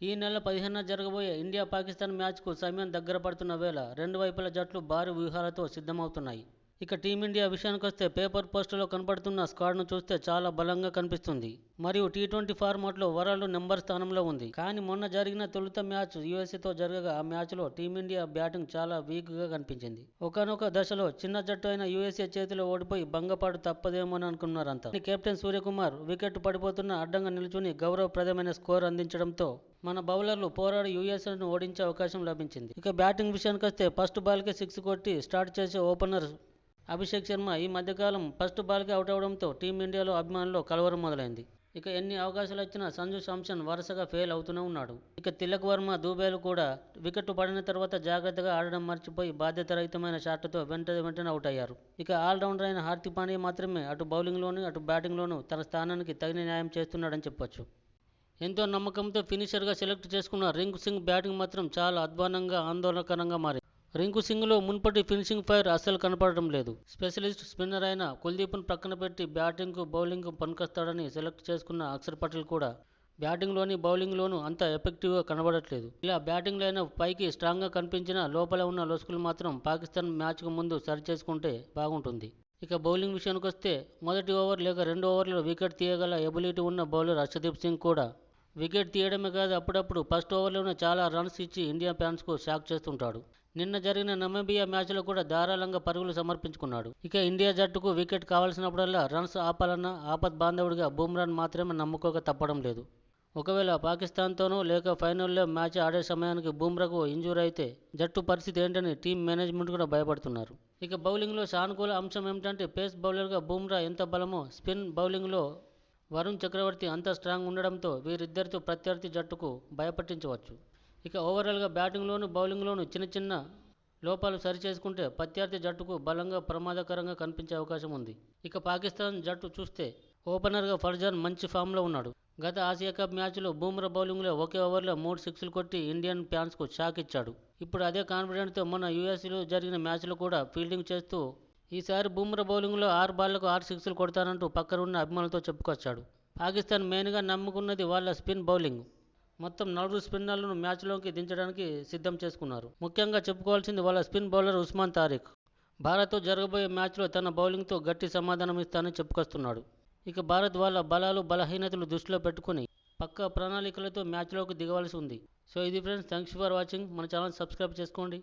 ఈ నెల 15న జరగబోయే ఇండియా పాకిస్తాన్ మ్యాచ్కు సమయం దగ్గర పడుతున్న వేళ రెండు వైపుల జట్లు భారీ వ్యూహాలతో సిద్ధమవుతున్నాయి. ఇక టీమిండియా విషయానికొస్తే పేపర్ పోస్టులో కనపడుతున్న స్క్వాడ్ను చూస్తే చాలా బలంగా కనిపిస్తుంది. మరియు టీ20 ఫార్మాట్లో వరల్డ్ నెంబర్ స్థానంలో ఉంది. కానీ మొన్న జరిగిన తొలుత మ్యాచ్ యూఎస్ఏతో జరగగా ఆ మ్యాచ్లో టీమిండియా బ్యాటింగ్ చాలా వీక్గా కనిపించింది. ఒకానొక దశలో చిన్న జట్టు అయిన యూఎస్ఏ చేతిలో ఓడిపోయి భంగపాటు తప్పదేమోనని అనుకున్నారంతా. కెప్టెన్ సూర్యకుమార్ వికెట్ పడిపోతున్న అడ్డంగా నిల్చుని గౌరవప్రదమైన స్కోర్ అందించడంతో మన బౌలర్లు పోరాడి యూఎస్ఏను ఓడించే అవకాశం లభించింది. ఇక బ్యాటింగ్ విషయానికొస్తే ఫస్ట్ బాల్కే 6 కొట్టి స్టార్ట్ చేసే ఓపెనర్ అభిషేక్ శర్మ ఈ మధ్యకాలం ఫస్ట్ బాల్కే అవుట్ అవడంతో టీమిండియాలో అభిమానుల్లో కలవరం మొదలైంది. ఇక ఎన్ని అవకాశాలు వచ్చినా సంజు శాంసన్ వరుసగా ఫెయిల్ అవుతూనే ఉన్నాడు. ఇక తిలక్ వర్మ, దూబేలు కూడా వికెట్ పడిన తర్వాత జాగ్రత్తగా ఆడడం మర్చిపోయి బాధ్యతారహితమైన షాట్లతో వెంటనే అవుట్ అయ్యారు. ఇక ఆల్రౌండర్ అయిన హార్దిక్ పాండ్యా మాత్రమే అటు బౌలింగ్లోనూ అటు బ్యాటింగ్లోనూ తన స్థానానికి తగిన న్యాయం చేస్తున్నాడని చెప్పొచ్చు. ఎంతో నమ్మకంతో ఫినిషర్గా సెలెక్ట్ చేసుకున్న రింకు సింగ్ బ్యాటింగ్ మాత్రం చాలా అధ్వాన్నంగా, ఆందోళనకరంగా మారింది. రింకు సింగ్లో మునుపటి ఫినిషింగ్ ఫైర్ అస్సలు కనపడటం లేదు. స్పెషలిస్ట్ స్పిన్నర్ అయిన కుల్దీప్ను ప్రక్కన పెట్టి బ్యాటింగ్కు బౌలింగ్కు పనికొస్తాడని సెలెక్ట్ చేసుకున్న అక్షర్ పటేల్ కూడా బ్యాటింగ్లోని బౌలింగ్లోనూ అంత ఎఫెక్టివ్గా కనబడట్లేదు. ఇలా బ్యాటింగ్ లైనప్ పైకి స్ట్రాంగ్గా కనిపించిన లోపల ఉన్న లొసుగులు మాత్రం పాకిస్తాన్ మ్యాచ్కు ముందు సరిచేసుకుంటే బాగుంటుంది. ఇక బౌలింగ్ విషయానికొస్తే మొదటి ఓవర్ లేక 2 ఓవర్లలో వికెట్ తీయగల ఎబిలిటీ ఉన్న బౌలర్ హర్షదీప్ సింగ్ కూడా వికెట్ తీయడమే కాదు అప్పుడప్పుడు ఫస్ట్ ఓవర్లోనే చాలా రన్స్ ఇచ్చి ఇండియా ఫ్యాన్స్కు షాక్ చేస్తుంటాడు. నిన్న జరిగిన నమీబియా మ్యాచ్లో కూడా ధారాళంగా పరుగులు సమర్పించుకున్నాడు. ఇక ఇండియా జట్టుకు వికెట్ కావాల్సినప్పుడల్లా రన్స్ ఆపాలన్న ఆపద్ బాంధవుడిగా బుమ్రాను మాత్రమే నమ్ముకోక తప్పడం లేదు. ఒకవేళ పాకిస్తాన్తోనో లేక ఫైనల్లో మ్యాచ్ ఆడే సమయానికి బుమ్రాకు ఇంజూరీ అయితే జట్టు పరిస్థితి ఏంటని టీం మేనేజ్మెంట్ కూడా భయపడుతున్నారు. ఇక బౌలింగ్లో సానుకూల అంశం ఏమిటంటే పేస్ బౌలర్గా బుమ్రా ఎంత బలమో స్పిన్ బౌలింగ్లో వరుణ్ చక్రవర్తి అంత స్ట్రాంగ్ ఉండడంతో వీరిద్దరితో ప్రత్యర్థి జట్టుకు భయపట్టించవచ్చు. ఇక ఓవరాల్గా బ్యాటింగ్లోనూ బౌలింగ్లోనూ చిన్న లోపాలు సరిచేసుకుంటే ప్రత్యర్థి జట్టుకు బలంగా ప్రమాదకరంగా కనిపించే అవకాశం ఉంది. ఇక పాకిస్తాన్ జట్టు చూస్తే ఓపెనర్గా ఫర్జాన్ మంచి ఫామ్లో ఉన్నాడు. గత ఆసియా కప్ మ్యాచ్లో బుమ్రా బౌలింగ్లో ఒకే ఓవర్లో 3 సిక్స్లు కొట్టి ఇండియన్ ఫ్యాన్స్కు షాక్ ఇచ్చాడు. ఇప్పుడు అదే కాన్ఫిడెంట్తో మొన్న యూఎస్లో జరిగిన మ్యాచ్లో కూడా ఫీల్డింగ్ చేస్తూ ఈసారి బుమ్రా బౌలింగ్లో 6 బాళ్లకు 6 సిక్స్లు కొడతానంటూ పక్కనున్న అభిమానులతో చెప్పుకొచ్చాడు. పాకిస్తాన్ మెయిన్గా నమ్ముకున్నది వాళ్ళ స్పిన్ బౌలింగ్. మొత్తం 4 స్పిన్నర్లను మ్యాచ్లోకి దించడానికి సిద్ధం చేసుకున్నారు. ముఖ్యంగా చెప్పుకోవాల్సింది వాళ్ళ స్పిన్ బౌలర్ ఉస్మాన్ తారిక్. భారత్తో జరగబోయే మ్యాచ్లో తన బౌలింగ్తో గట్టి సమాధానం ఇస్తానని చెప్పుకొస్తున్నాడు. ఇక భారత్ వాళ్ళ బలాలు బలహీనతలు దృష్టిలో పెట్టుకుని పక్కా ప్రణాళికలతో మ్యాచ్లోకి దిగవలసి ఉంది. సో ఇది ఫ్రెండ్స్, థ్యాంక్స్ ఫర్ వాచింగ్. మన ఛానల్ సబ్స్క్రైబ్ చేసుకోండి.